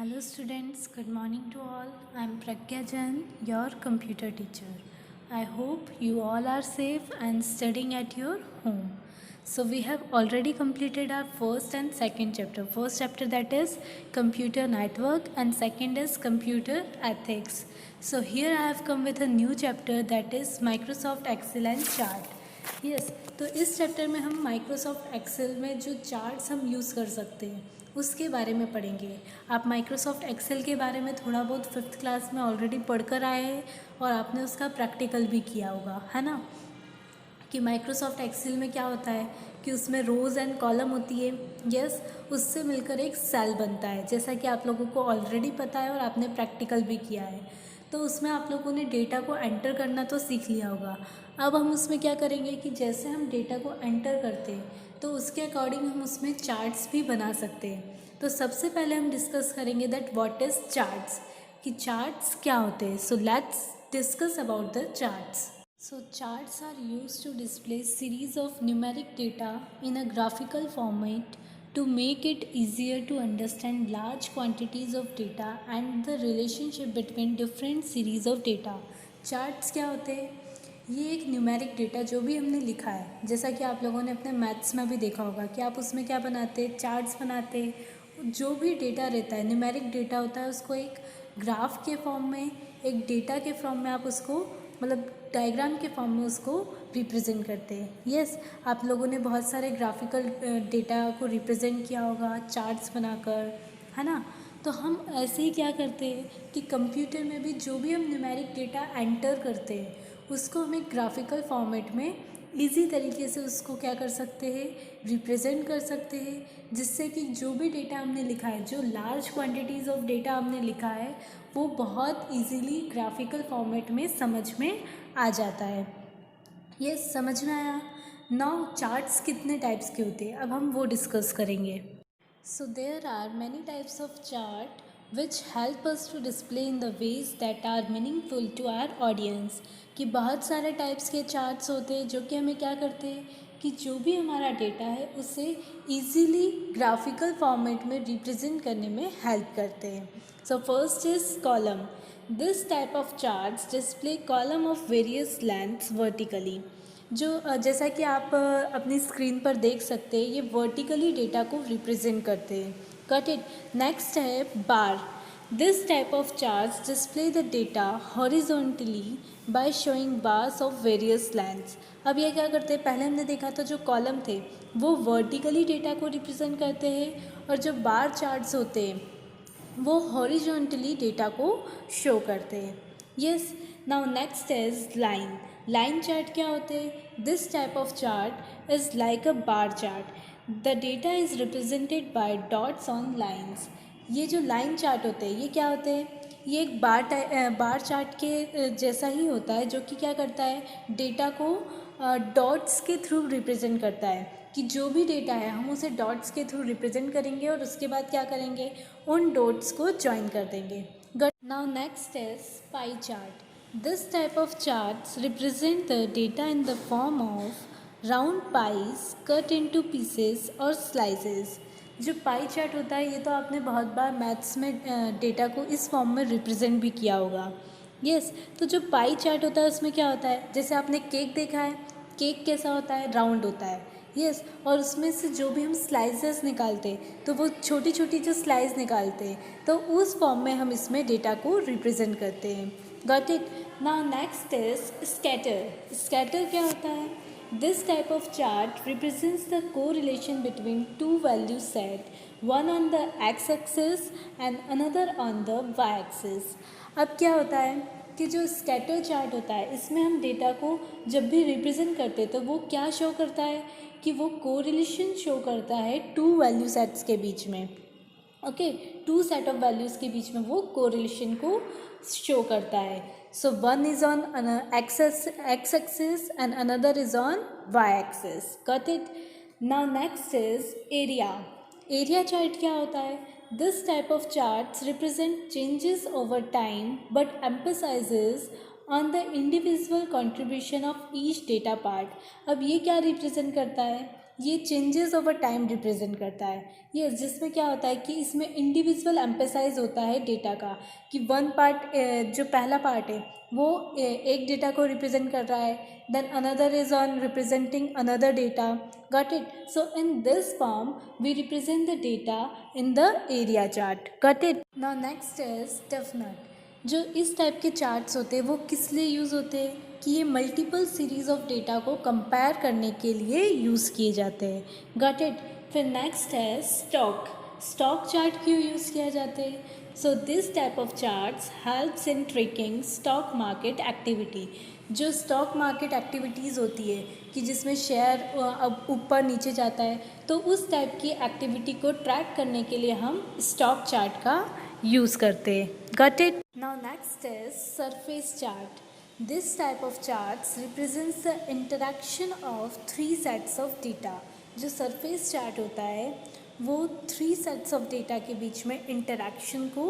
Hello students, good morning to all. I am Pragya Jain, your computer teacher. I hope you all are safe and studying at your home. So we have already completed our first and second chapter. First chapter that is computer network and second is computer ethics. So here I have come with a new chapter that is Microsoft Excel and chart. Yes तो इस chapter में हम Microsoft Excel में जो charts हम use कर सकते हैं उसके बारे में पढ़ेंगे। आप माइक्रोसॉफ्ट एक्सेल के बारे में थोड़ा बहुत फिफ्थ क्लास में ऑलरेडी पढ़कर आए हैं और आपने उसका प्रैक्टिकल भी किया होगा, है ना, कि माइक्रोसॉफ्ट एक्सेल में क्या होता है कि उसमें रोज़ एंड कॉलम होती है। यस, उससे मिलकर एक सेल बनता है, जैसा कि आप लोगों को ऑलरेडी पता है और आपने प्रैक्टिकल भी किया है। तो उसमें आप लोगों ने डेटा को एंटर करना तो सीख लिया होगा। अब हम उसमें क्या करेंगे कि जैसे हम डेटा को एंटर करते हैं तो उसके अकॉर्डिंग हम उसमें चार्ट्स भी बना सकते हैं। तो सबसे पहले हम डिस्कस करेंगे दैट व्हाट इज़ चार्ट्स, कि चार्ट्स क्या होते हैं। So let's discuss about the charts. So charts are used to display series of numeric data in a graphical format to make it easier to understand large quantities of data and the relationship between different series of data. Charts क्या होते हैं? ये एक numeric data जो भी हमने लिखा है, जैसा कि आप लोगों ने अपने मैथ्स में भी देखा होगा कि आप उसमें क्या बनाते हैं, चार्ट्स बनाते हैं। जो भी डेटा रहता है, न्यूमेरिक डेटा होता है, उसको एक ग्राफ के फॉर्म में, एक डेटा के फॉर्म में आप उसको मतलब डायग्राम के फॉर्म में उसको रिप्रेजेंट करते हैं। यस, आप लोगों ने बहुत सारे ग्राफिकल डेटा को रिप्रेजेंट किया होगा चार्ट्स बनाकर, है ना। तो हम ऐसे ही क्या करते हैं कि कंप्यूटर में भी जो भी हम न्यूमेरिक डेटा एंटर करते हैं उसको हम एक ग्राफिकल फॉर्मेट में इजी तरीके से उसको क्या कर सकते हैं, रिप्रेजेंट कर सकते हैं, जिससे कि जो भी डेटा हमने लिखा है, जो लार्ज क्वांटिटीज़ ऑफ डेटा हमने लिखा है, वो बहुत इजीली ग्राफिकल फॉर्मेट में समझ में आ जाता है। ये समझ में आया। नाउ चार्ट्स कितने टाइप्स के होते हैं अब हम वो डिस्कस करेंगे। So there are many types of chart which help us to display in the ways that are meaningful to our audience, कि बहुत सारे टाइप्स के चार्ट्स होते हैं जो कि हमें क्या करते हैं कि जो भी हमारा डेटा है उसे इजीली ग्राफिकल फॉर्मेट में रिप्रेजेंट करने में हेल्प करते हैं। So first is column. This type of charts display column of various lengths vertically, जो जैसा कि आप अपनी स्क्रीन पर देख सकते हैं, ये वर्टिकली डेटा को रिप्रेजेंट करते हैं। Got it. नेक्स्ट है bar. This type of charts display the data horizontally by showing bars of various lengths. अब ये क्या करते हैं, पहले हमने देखा था जो कॉलम थे वो वर्टिकली डेटा को रिप्रेजेंट करते हैं और जो बार चार्ट्स होते हैं वो हॉरिजॉन्टली डेटा को शो करते हैं। Yes, now next is line. Line chart क्या होते हैं? This type of chart is like a bar chart. The data is represented by dots on lines. ये जो लाइन चार्ट होते हैं ये क्या होते हैं? ये एक बार चार्ट के जैसा ही होता है, जो कि क्या करता है, डेटा को डॉट्स के थ्रू रिप्रेजेंट करता है, कि जो भी डेटा है हम उसे डॉट्स के थ्रू रिप्रेजेंट करेंगे और उसके बाद क्या करेंगे, उन डॉट्स को ज्वाइन कर देंगे. Now next is pie chart. This type of charts represent the data in the form of round pies cut into pieces और स्लाइसेस. जो पाई चार्ट होता है ये तो आपने बहुत बार मैथ्स में डेटा को इस फॉर्म में रिप्रेजेंट भी किया होगा. यस, तो जो पाई चार्ट होता है उसमें क्या होता है, जैसे आपने केक देखा है, केक कैसा होता है, राउंड होता है. यस, और उसमें से जो भी हम स्लाइसेस निकालते हैं तो वो छोटी छोटी जो स्लाइस निकालते हैं तो उस फॉर्म में हम इसमें डेटा को रिप्रेजेंट करते हैं. Got it. Now next is scatter. Scatter क्या होता है? This type of chart represents the correlation between two value set, one on the X axis and another on the Y axis. अब क्या होता है कि जो स्कैटर चार्ट होता है इसमें हम डेटा को जब भी रिप्रेजेंट करते हैं तो वो क्या शो करता है कि वो कोरिलेशन शो करता है टू वैल्यू सेट्स के बीच में. Okay, two set of values के बीच में वो कोरिलेशन को शो करता है. So one is on X axis and another is on Y axis. Got it. Now next is area. Area chart क्या होता है? This type of charts represent changes over time but emphasizes on the individual contribution of each data part. अब ये क्या represent करता है? ये changes over time represent करता है। ये जिसमें क्या होता है कि इसमें इंडिविजुअल एम्फेसाइज होता है डेटा का, कि वन पार्ट जो पहला पार्ट है वो एक डेटा को रिप्रेजेंट कर रहा है, then another is on representing another data, got it. So in this form we represent the data in the area chart, got it. Now next is definite. जो इस टाइप के चार्ट्स होते हैं वो किस लिए यूज़ होते हैं, कि ये मल्टीपल सीरीज़ ऑफ डेटा को कंपेयर करने के लिए यूज़ किए जाते हैं, गॉट इट। फिर नेक्स्ट है स्टॉक। स्टॉक चार्ट क्यों यूज़ किया जाते हैं? So this type of charts helps in tracking stock market activity. जो स्टॉक मार्केट एक्टिविटीज़ होती है कि जिसमें शेयर अब ऊपर नीचे जाता है, तो उस टाइप की एक्टिविटी को ट्रैक करने के लिए हम स्टॉक चार्ट का यूज़ करते हैं, got it. Now next is surface chart. This type of charts represents the interaction of 3 sets of data. जो सरफेस चार्ट होता है वो 3 सेट्स ऑफ डेटा के बीच में इंटरेक्शन को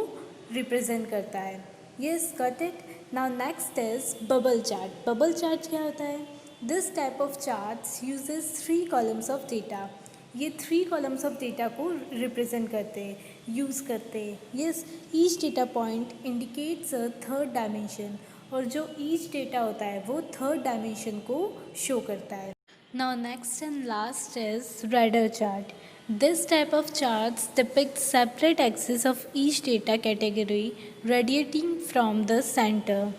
रिप्रेजेंट करता है, yes, got it. Now next is bubble chart. Bubble chart क्या होता है? This type of charts uses 3 columns of data. ये 3 कॉलम्स ऑफ डेटा को रिप्रेजेंट करते हैं, यूज़ करते हैं, yes. Each data point indicates a third dimension, और जो ईच डेटा होता है वो थर्ड डायमेंशन को शो करता है। Now next and last is radar chart. This type of charts depict separate axis of each data category radiating from the centre.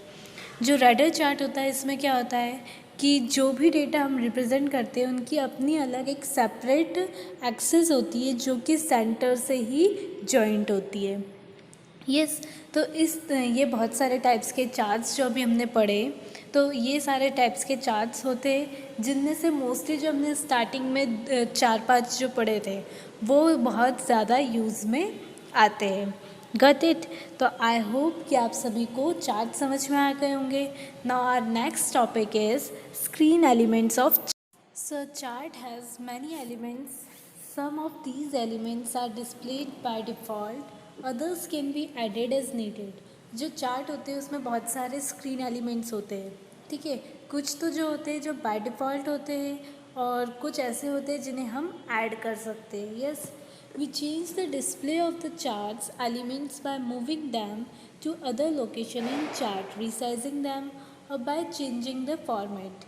जो radar chart होता है इसमें क्या होता है कि जो भी डेटा हम रिप्रेजेंट करते हैं उनकी अपनी अलग एक सेपरेट एक्सिस होती है जो कि सेंटर से ही जॉइंट होती है, यस। तो ये बहुत सारे टाइप्स के चार्ट्स जो अभी हमने पढ़े, तो ये सारे टाइप्स के चार्ट्स होते हैं जिनमें से मोस्टली जो हमने स्टार्टिंग में 4-5 जो पढ़े थे वो बहुत ज़्यादा यूज़ में आते हैं, गॉट इट। तो आई होप कि आप सभी को चार्ट समझ में आ गए होंगे। Now our next topic is screen elements of. So chart has many elements. Some of these elements are displayed by default, others can be added as needed. जो चार्ट होते हैं उसमें बहुत सारे स्क्रीन एलिमेंट्स होते हैं, ठीक है। कुछ तो जो होते हैं जो बाय डिफ़ॉल्ट होते हैं, और कुछ ऐसे होते हैं जिन्हें हम ऐड कर सकते हैं, yes. We change the display of the charts elements by moving them to other location in chart, resizing them, or by changing the format.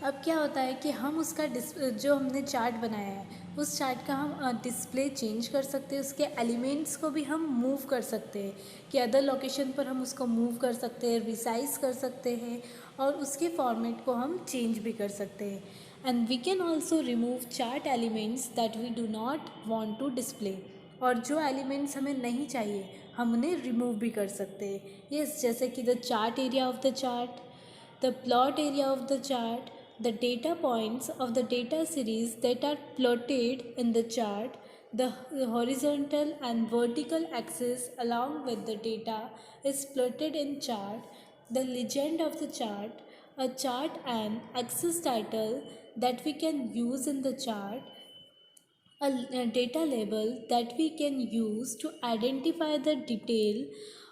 अब क्या होता है कि हम उसका जो हमने चार्ट बनाया है उस चार्ट का हम डिस्प्ले चेंज कर सकते हैं, उसके एलिमेंट्स को भी हम मूव कर सकते हैं कि अदर लोकेशन पर हम उसको मूव कर सकते हैं, रिसाइज कर सकते हैं, और उसके फॉर्मेट को हम चेंज भी कर सकते हैं। And we can also remove chart elements that we do not want to display. और जो एलिमेंट्स हमें नहीं चाहिए हम उन्हें रिमूव भी कर सकते हैं, यस। जैसे कि the chart area of the chart, the plot area of the chart, the data points of the data series that are plotted in the chart, the horizontal and vertical axis along with the data is plotted in chart, the legend of the chart, a chart and axis title that we can use in the chart, a data label that we can use to identify the detail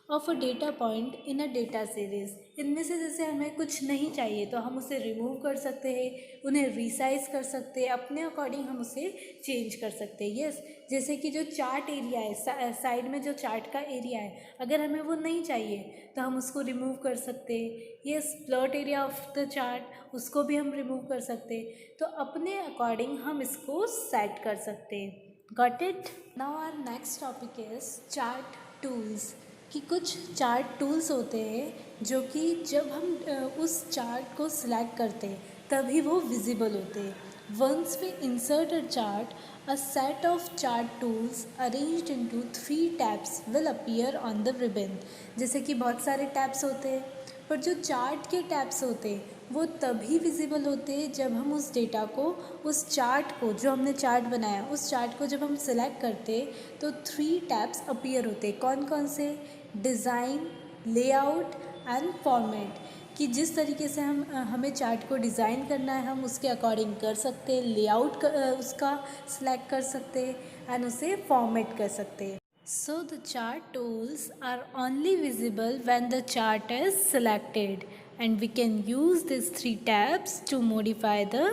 of a data point in a data series। इनमें से जैसे हमें कुछ नहीं चाहिए तो हम उसे रिमूव कर सकते हैं, उन्हें रिसाइज कर सकते हैं, अपने अकॉर्डिंग हम उसे चेंज कर सकते हैं, यस। जैसे कि जो चार्ट एरिया है, साइड में जो चार्ट का एरिया है, अगर हमें वो नहीं चाहिए तो हम उसको रिमूव कर सकते हैं, yes. Plot area of the chart उसको भी हम रिमूव कर सकते हैं। तो अपने अकॉर्डिंग हम इसको सेट कर सकते हैं, got it. Now our next topic is chart tools. कि कुछ चार्ट टूल्स होते हैं जो कि जब हम उस चार्ट को सिलेक्ट करते हैं तभी वो विजिबल होते हैं। Once we insert a chart, a set of chart tools arranged into 3 tabs will appear on the ribbon. जैसे कि बहुत सारे टैब्स होते हैं, पर जो चार्ट के टैब्स होते हैं वो तभी विजिबल होते हैं जब हम उस डेटा को, उस चार्ट को, जो हमने चार्ट बनाया उस चार्ट को जब हम सिलेक्ट करते तो 3 टैब्स अपीयर होते। कौन कौन से? Design, layout and format. कि जिस तरीके से हमें चार्ट को डिज़ाइन करना है हम उसके अकॉर्डिंग कर सकते हैं, लेआउट उसका सिलेक्ट कर सकते हैं एंड उसे फॉर्मेट कर सकते हैं। So the chart tools are only visible when the chart is selected, and we can use these 3 tabs to modify the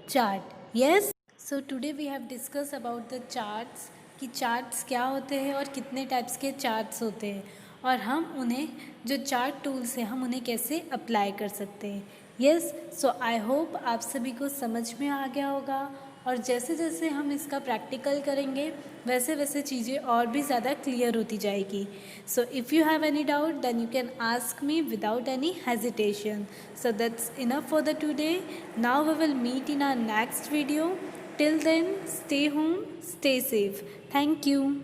chart, yes. So today we have discuss about the charts कि charts क्या होते हैं और कितने types के charts होते हैं और हम उन्हें जो चार्ट टूल्स हैं हम उन्हें कैसे अप्लाई कर सकते हैं। यस, सो आई होप आप सभी को समझ में आ गया होगा और जैसे जैसे हम इसका प्रैक्टिकल करेंगे वैसे वैसे चीज़ें और भी ज़्यादा क्लियर होती जाएगी। So if you have any doubt then you can ask me without any hesitation. So that's enough for the today. Now we will meet in our next video. Till then, stay home, stay safe. Thank you.